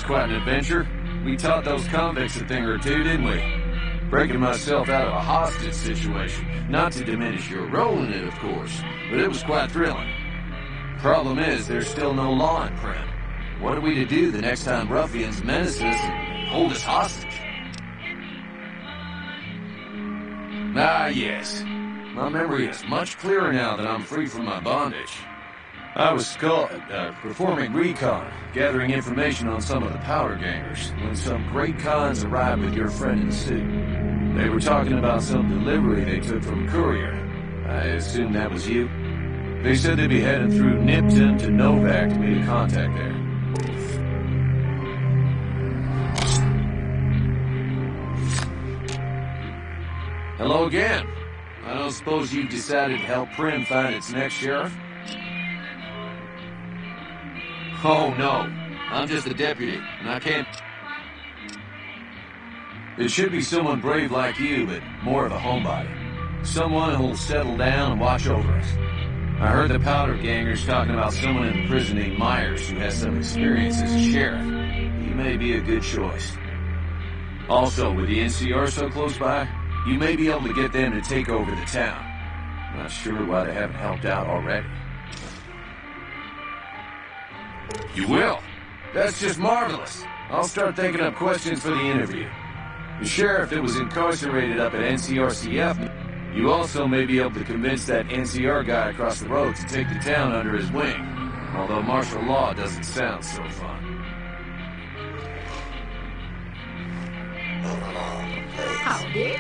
quite an adventure. We taught those convicts a thing or two, didn't we? Breaking myself out of a hostage situation. Not to diminish your role in it, of course, but it was quite thrilling. Problem is, there's still no law in Primm. What are we to do the next time ruffians menace us and hold us hostage? Ah, yes. My memory is much clearer now that I'm free from my bondage. I was performing recon, gathering information on some of the powder gangers, when some great cons arrived with your friend in the suit. They were talking about some delivery they took from a courier. I assume that was you? They said they'd be headed through Nipton to Novak to meet a contact there. Hello again. I don't suppose you've decided to help Primm find its next sheriff? Oh, no. I'm just a deputy, and I can't... It should be someone brave like you, but more of a homebody. Someone who'll settle down and watch over us. I heard the powder gangers talking about someone in the prison named Myers who has some experience as a sheriff. He may be a good choice. Also, with the NCR so close by, you may be able to get them to take over the town. Not sure why they haven't helped out already. You will? That's just marvelous. I'll start thinking up questions for the interview. The sheriff that was incarcerated up at NCRCF, you also may be able to convince that NCR guy across the road to take the town under his wing. Although martial law doesn't sound so fun. Howdy.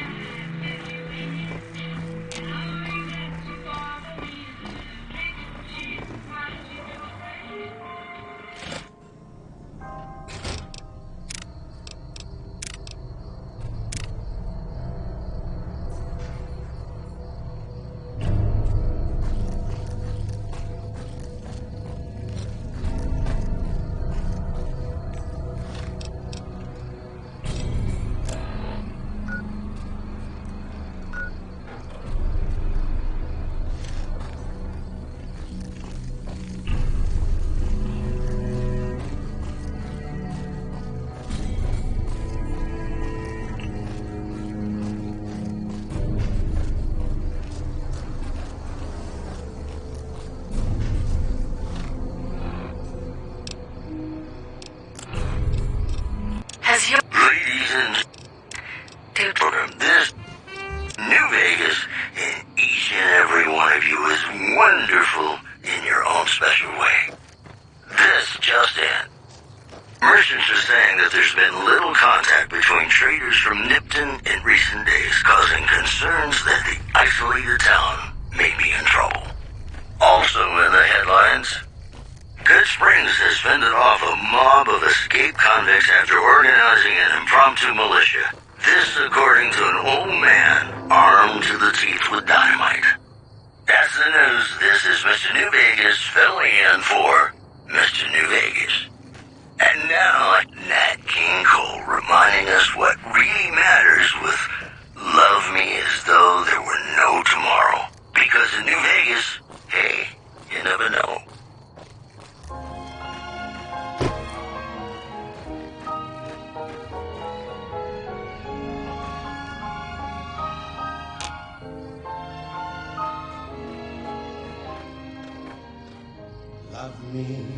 Love me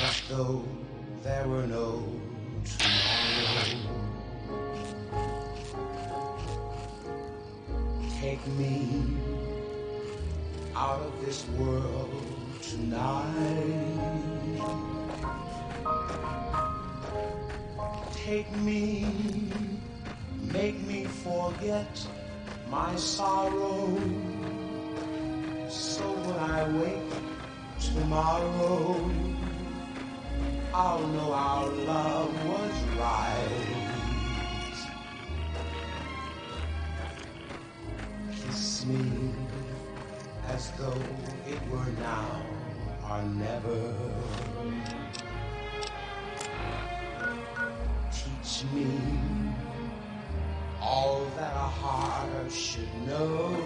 as though there were no tomorrow. Take me out of this world tonight. Take me, make me forget my sorrow. So when I wake tomorrow, I'll know our love was right. Kiss me as though it were now or never. Teach me all that a heart should know.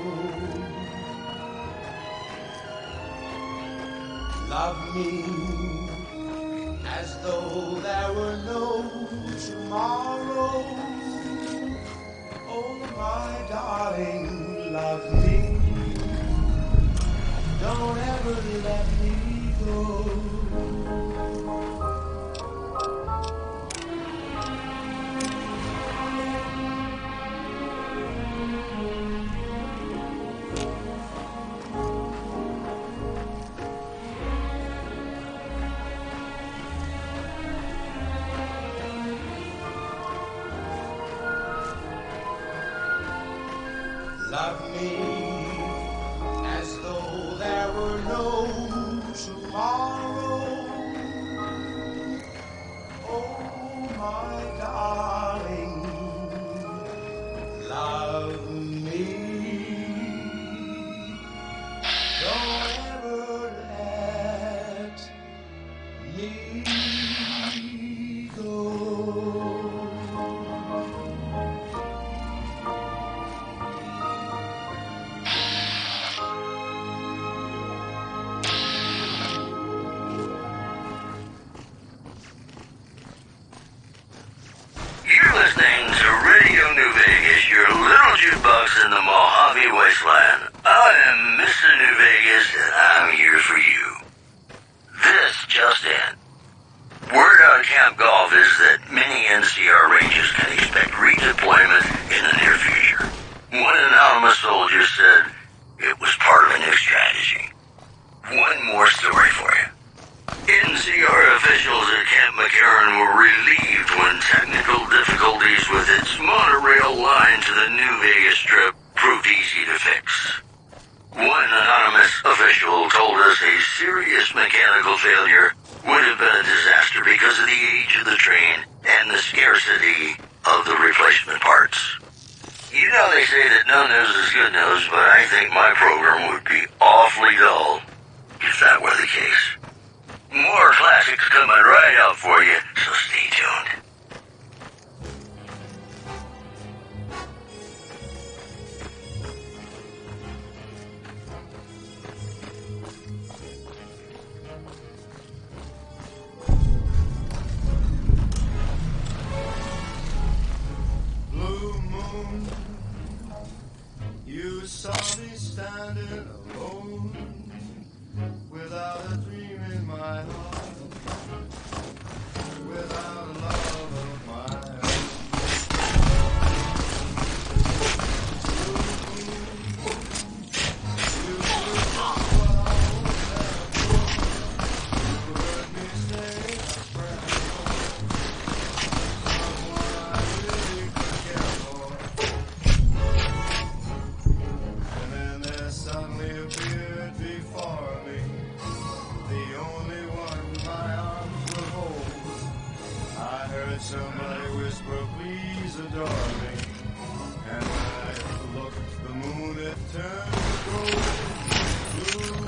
Love me as though there were no tomorrow. Oh, my darling, love me. Don't ever let me go. Love me as though there were no tomorrow. Oh, my darling, love me. Don't ever let me go. Your little jukebox in the Mojave Wasteland. I am Mr. New Vegas, and I'm here for you. This just in. Word out of Camp Golf is that many NCR Rangers can expect redeployment in the near future. One anonymous soldier said it was part of a new strategy. One more story for you. NCR officials at Camp McCarran were relieved when technical difficulties with its monorail line to the New Vegas Strip proved easy to fix. One anonymous official told us a serious mechanical failure would have been a disaster because of the age of the train and the scarcity of the replacement parts. You know they say that no news is good news, but I think my program would be awfully dull if that were the case. More classics coming right up for you, so stay tuned. Blue moon, you saw me standing alone, without a dream in my heart, without a love of my own. You knew what I wanted for. You heard me say a prayer for someone I really could care for. And then there suddenly appeared before me the only one my arms would hold. I heard somebody whisper, please adore me. And when I looked, the moon had turned to gold. Blue.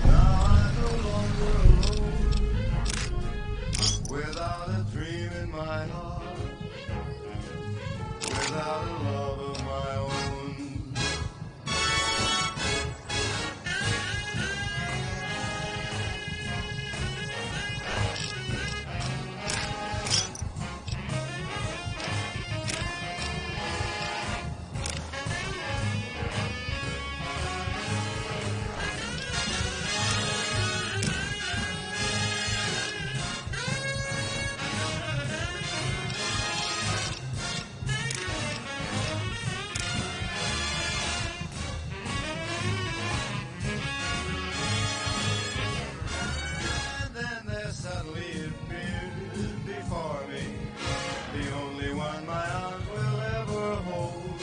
Now I'm no longer alone, without a dream in my heart, without a love of my own. Suddenly appeared before me, the only one my arms will ever hold.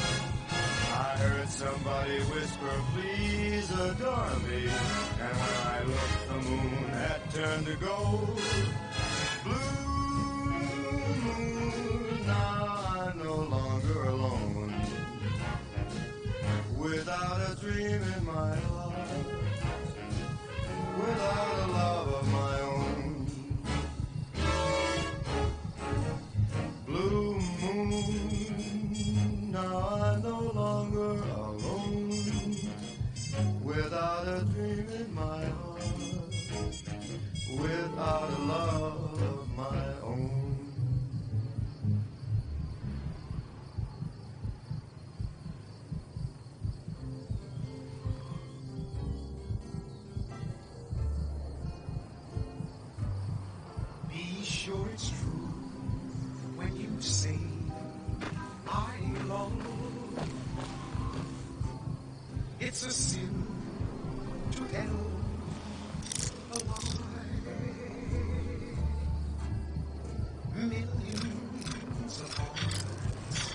I heard somebody whisper, please adore me. And when I looked, the moon had turned to gold. Blue moon, now I'm no longer alone, without a dream in my heart, without a love of my own. Blue moon, now I'm no longer alone, without a dream in my heart, it's true when you say I love. It's a sin to tell a lie. Millions of hearts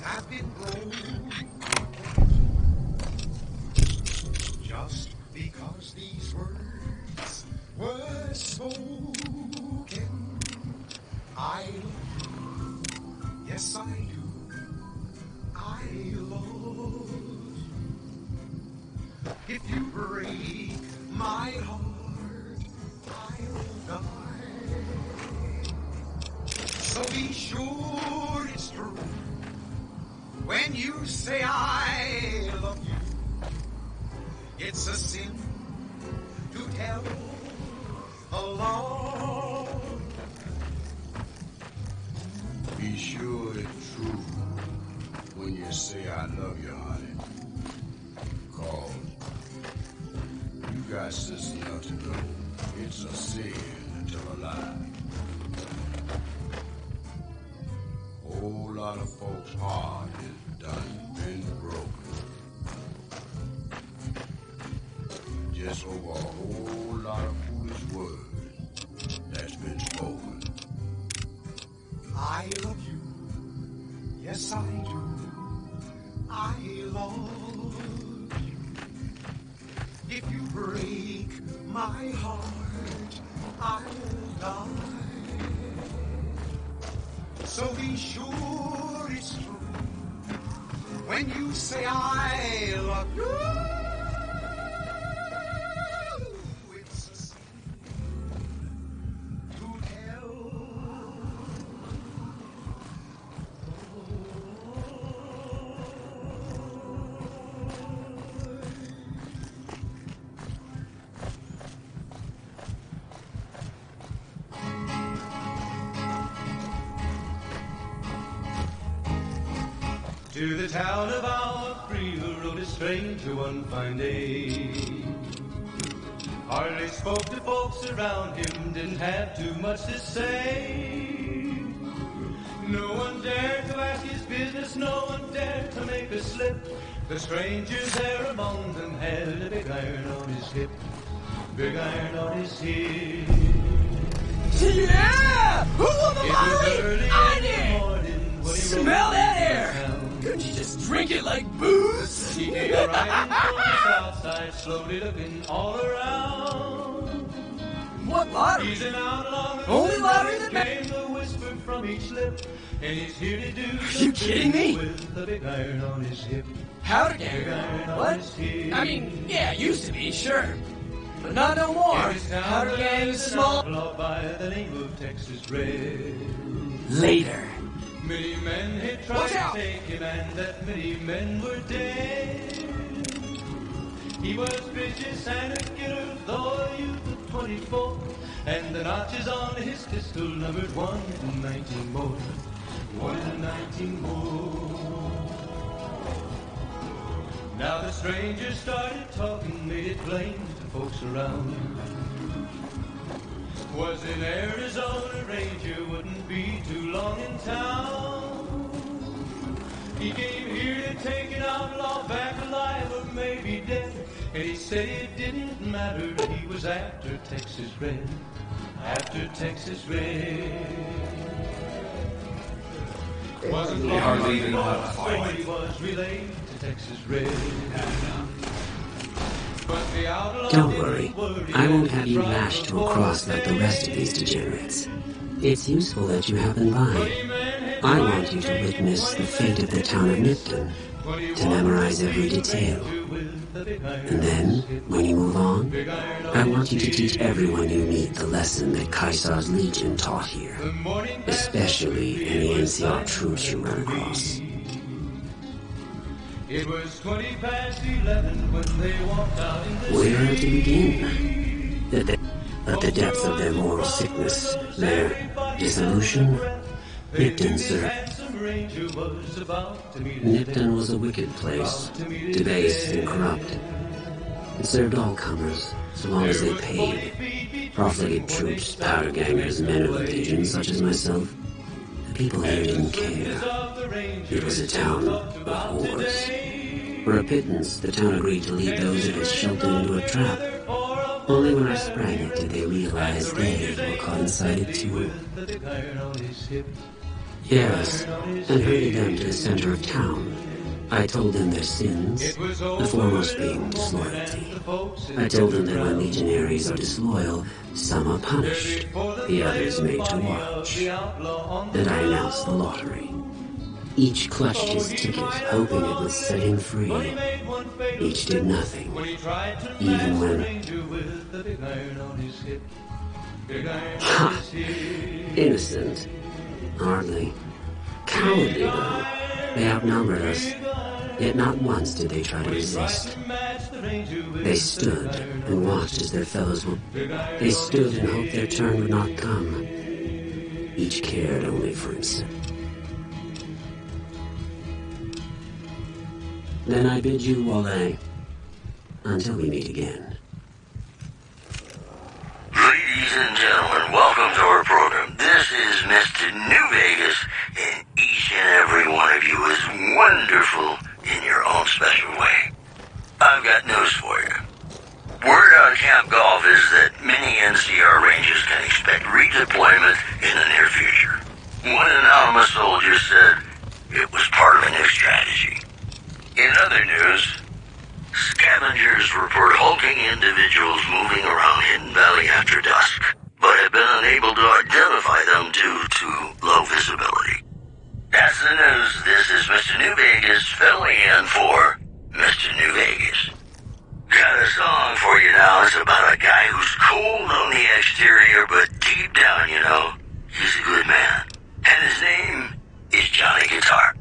have been broken just because these words were spoken. I love you, yes I do. I love you. If you break my heart, I'll die. So be sure it's true when you say I love you. It's a sin to tell a lie. Be sure it's true when you say I love you, honey. Cause you got sense enough to know it's a sin to tell a lie. Whole lot of folks' heart is done been broken. Just over a whole lot of foolish words that's been spoken. I love you, yes I do. I love you. If you break my heart, I'll die. So be sure it's true when you say I love you. It's a sin to tell. To the town of Albuquerque rode a stranger one fine day. Hardly spoke to folks around him, didn't have too much to say. No one dared to ask his business, no one dared to make a slip. The strangers there among them had a big iron on his hip, big iron on his hip. Yeah! Who will the It was early I in the did! morning when he Smell rode that into air! town. Couldn't you just drink it like booze? He came riding from the south side, slowly looking all around. What lottery? He's an outlaw. Only lottery that came the whisper from each lip, and he's here to do. Are you kidding me? With the big iron on his hip. Powder Big gang? iron on What? his hip. I mean, yeah, used to be, sure. But not no more. In his town Powder gang lives is an small. outlaw by the name of Texas Red. Later. Many men had Watch tried to out. take him, and that many men were dead. He was vicious and a killer, though a youth of 24, and the notches on his pistol numbered 1 in 19 more. 1 in 19 more. Now the stranger started talking, made it plain to folks around. Was in Arizona, Ranger wouldn't be too long in town. He came here to take an outlaw back alive or maybe dead, and he said it didn't matter, he was after Texas Red, after Texas Red. Wasn't long hardly even know before how to the fight. story was relayed to Texas Red. But the outlaw Don't didn't worry. worry I won't as have he you tried lashed to a before cross the like the rest of these day. degenerates. It's useful that you happen by. I want you to witness the fate of the town of Nipton, to memorize every detail. And then, when you move on, I want you to teach everyone you meet the lesson that Caesar's Legion taught here, especially any NCR troops you run across. It was 20 past 11 when they walked out in the Where to begin? But the depths of their moral sickness, their dissolution, Nipton, sir. Nipton was a wicked place, debased and corrupt. It served all comers, so long as they paid. Profligate troops, powder gangers, men of religion such as myself. The people here didn't care. It was a town of whores. For a pittance, the town agreed to lead those of its shelter into a trap. Only when I sprang it did they realize they were caught inside it too. Yes, and herded them to the center of town. I told them their sins, the foremost being disloyalty. I told them that when legionaries are disloyal, some are punished, the others made to watch. And I announced the lottery. Each clutched his ticket, hoping it would set him free. Each did nothing, even when... Ha! Innocent. Hardly. Cowardly, though. They outnumbered us, yet not once did they try to resist. They stood and watched as their fellows would... They stood and hoped their turn would not come. Each cared only for himself. Then I bid you, Wale, until we meet again. Ladies and gentlemen, welcome to our program. This is Mr. New Vegas, and each and every one of you is wonderful in your own special way. I've got news for you. Word on Camp Golf is that many NCR Rangers can expect redeployment in the near future. One anonymous soldier said it was part of a new strategy. In other news, scavengers report hulking individuals moving around Hidden Valley after dusk, but have been unable to identify them due to low visibility. That's the news. This is Mr. New Vegas filling in for Mr. New Vegas. Got a song for you now. It's about a guy who's cold on the exterior, but deep down, you know, he's a good man. And his name is Johnny Guitar.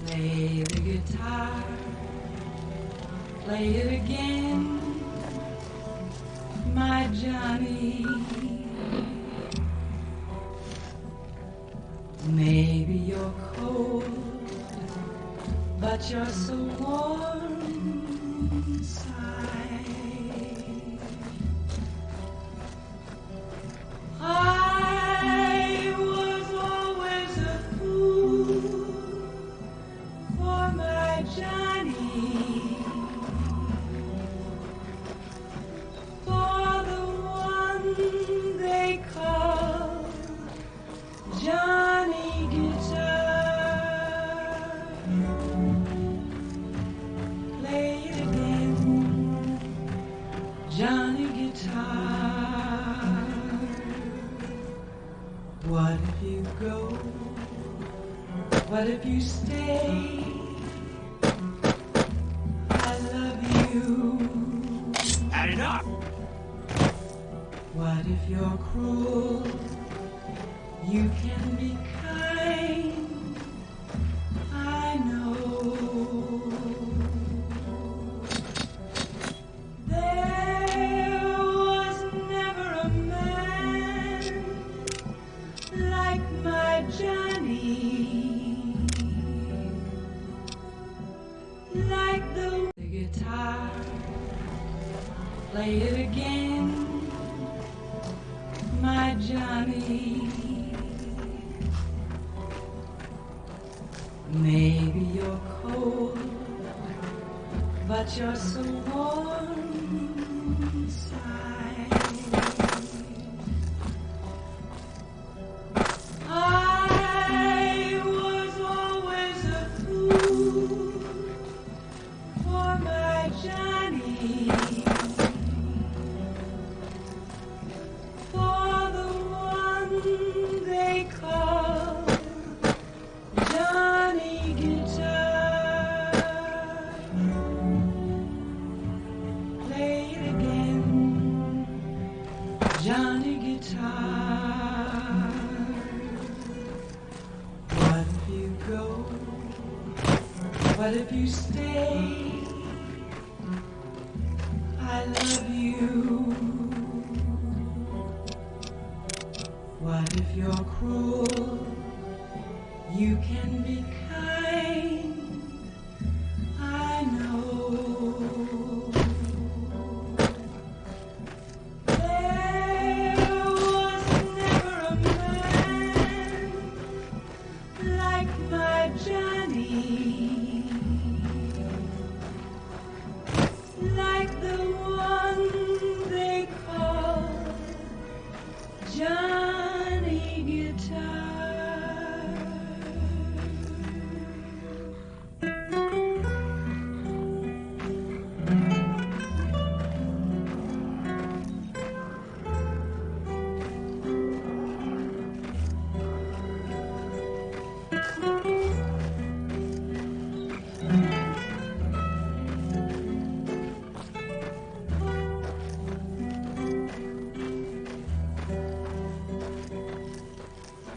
Play the guitar, play it again, my Johnny. Maybe you're cold, but you're so warm inside. I was always a fool for my Johnny, for the one they call Johnny Guitar. Play it again, Johnny Guitar. What if you go? What if you stay? I love you. Had enough! What if you're cruel? You can be kind. I know. There was never a man like my Johnny, like the guitar. Play it again, my Johnny. Maybe you're cold, but you're so warm inside. I was always a fool for my Johnny, for the one they call Johnny Guitar. Play it again, Johnny Guitar. What if you go? What if you stay? I love you. What if you're cruel? can be kind, I know. There was never a man like my Johnny, like the one they call Johnny Guitar.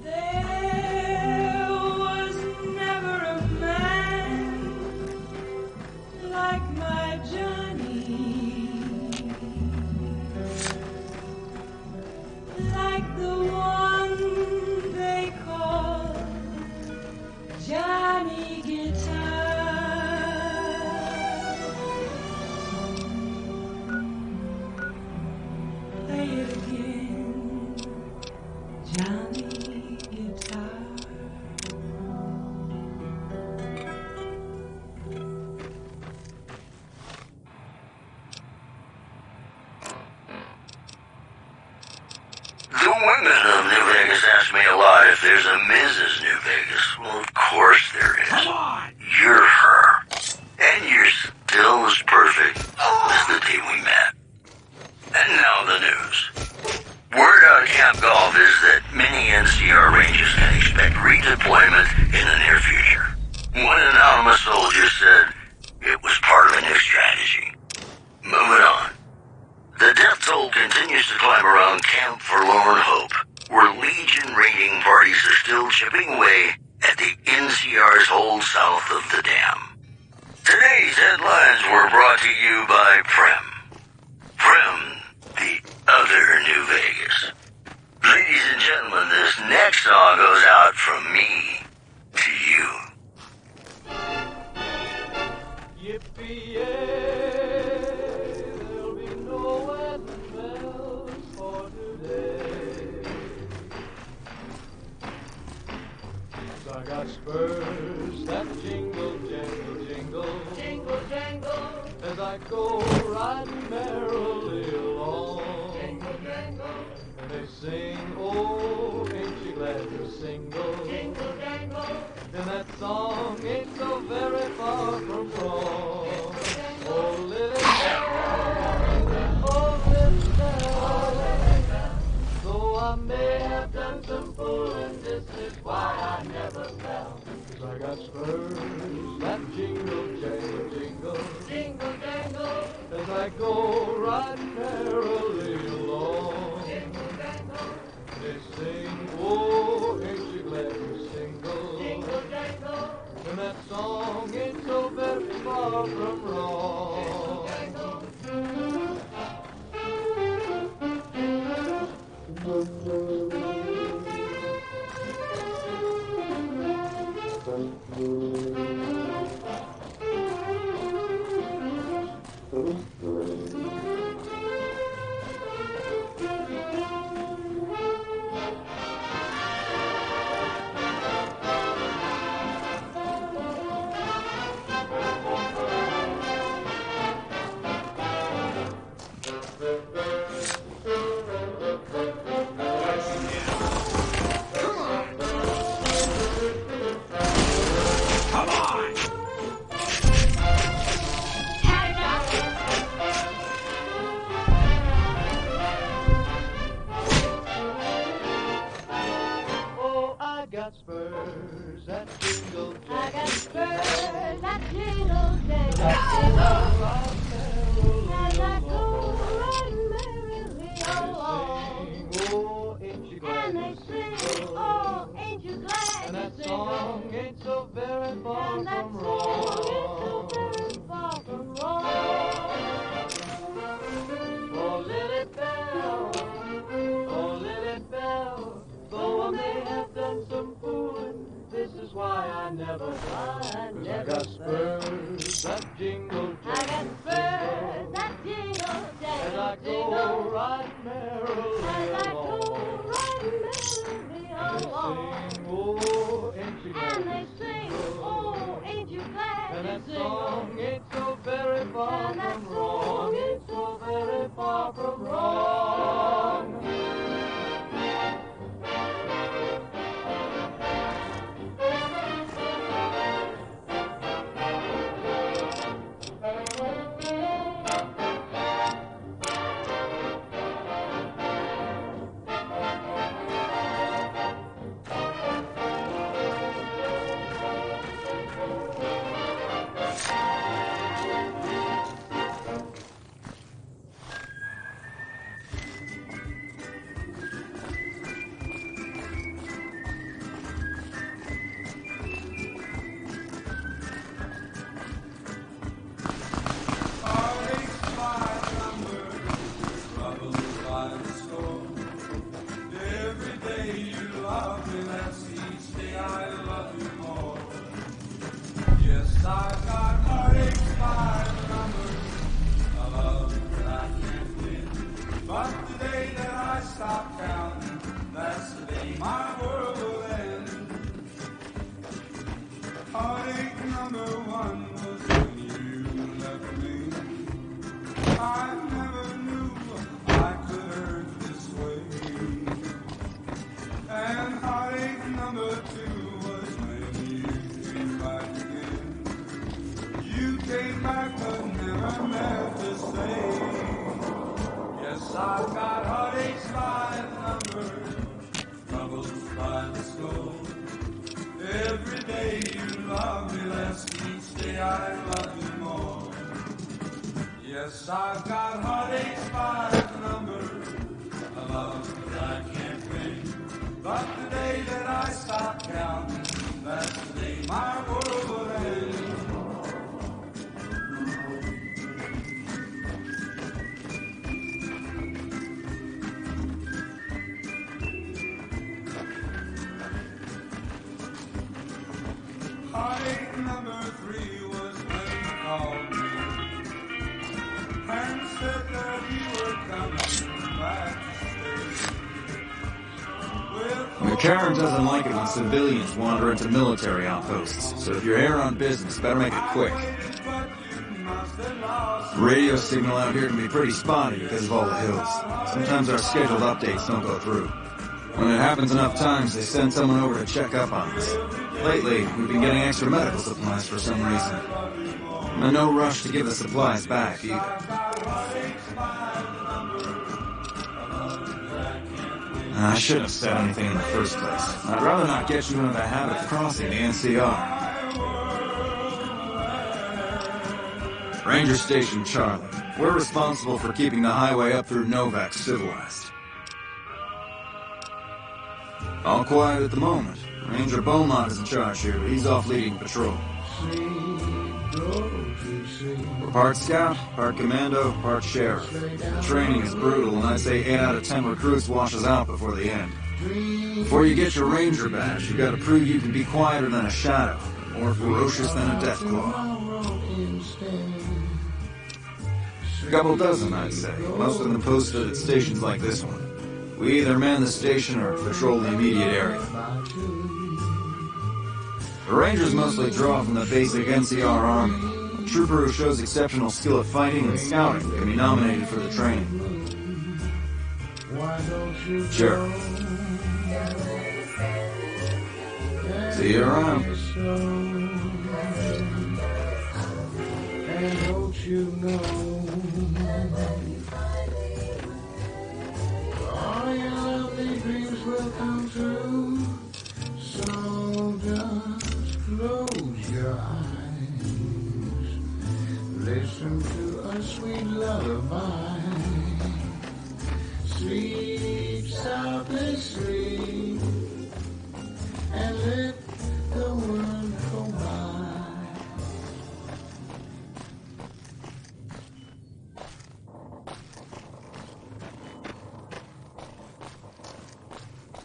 There was never a man like my Johnny, like the one they call Johnny Guitar. Play it again, Johnny Guitar. The women of New Vegas ask me a lot if there's a Mrs. New Vegas. Well, of course there is. Come on! You're her. And you're still as perfect as the day we met. And now the news. Word out of Camp Golf is that many NCR Rangers can expect redeployment in the near future. One anonymous soldier said it was part of a new strategy. Moving on. The death toll continues to climb around Camp Forlorn Hope, where Legion raiding parties are still chipping away at the NCR's hold south of the dam. Today's headlines were brought to you by Prem. Prem, the other New Vegas. Ladies and gentlemen, this next song goes out from me to you. Yippee-yay, there'll be no wedding bells for today. 'Cause I got spurs that jingle, jangle, jingle, jingle, jangle, as I go riding merrily along. Jingle, jangle, and they sing, oh, ain't you glad you're single? Jingle, jangle, and that song ain't so very far from wrong. Oh, Lily Bell, oh, Lily Bell, though I may have done some fooling, this is why I never fell. 'Cause I got spurs that jingle, jangle, jingle, jingle, jangle, as I go riding merrily along. Jingle, jangle, they sing, oh, ain't you glad you're single? Jingle, jangle, and that song ain't so very far from wrong. Jingle, jangle. Got spurs that jingle, jangle. I got spurs that jingle, jangle. As I go riding merrily along. Oh, ain't you glad and they sing, oh, ain't you glad and that song ain't so very far from wrong. Oh, Lily Bell, oh, Lily Bell, though I may have done some fooling, this is why riding merrily along. And they sing, oh, ain't you glad? And that song ain't so very far from wrong. Ain't so very far from wrong. Yes, I've got heartaches by the number, a love that I can't pay. But the day that I stop counting, that's the day my world will end. Heartache number 3 was when you called me and said that you were coming back to stay. McCarran doesn't like it when civilians wander into military outposts, so if you're here on business, better make it quick. Radio signal out here can be pretty spotty because of all the hills. Sometimes our scheduled updates don't go through. When it happens enough times, they send someone over to check up on us. Lately, we've been getting extra medical supplies for some reason. And no rush to give the supplies back, either. I shouldn't have said anything in the first place. I'd rather not get you into the habit of crossing the NCR. Ranger Station Charlie. We're responsible for keeping the highway up through Novak civilized. All quiet at the moment. Ranger Beaumont is in charge here, but he's off leading patrol. We're part scout, part commando, part sheriff. The training is brutal, and I'd say 8 out of 10 recruits washes out before the end. Before you get your ranger badge, you gotta prove you can be quieter than a shadow, more ferocious than a deathclaw. A couple dozen, I'd say, most of them posted at stations like this one. We either man the station or patrol the immediate area. The Rangers mostly draw from the basic NCR Army. A trooper who shows exceptional skill at fighting and scouting can be nominated for the training. Sure. See you around. And don't you know, all your lovely dreams will come true. So just close your eyes, listen to a sweet lullaby. Sleep softly, sleep, and let the world go by.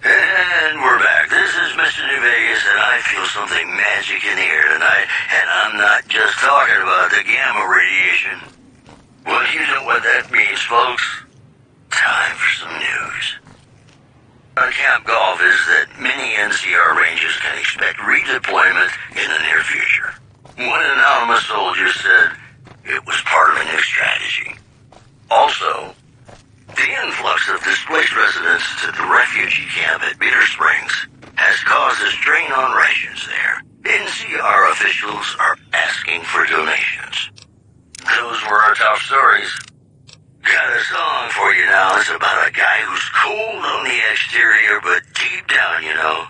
And we're back. This is Mr. New Vegas, and I feel something magic in the air tonight, and I'm not just talking about the gamma radiation. Well, you know what that means, folks. Time. NCR Rangers can expect redeployment in the near future. One anonymous soldier said it was part of a new strategy. Also, the influx of displaced residents to the refugee camp at Bitter Springs has caused a strain on rations there. NCR officials are asking for donations. Those were our top stories. Got a song for you now. It's about a guy who's cold on the exterior, but deep down, you know,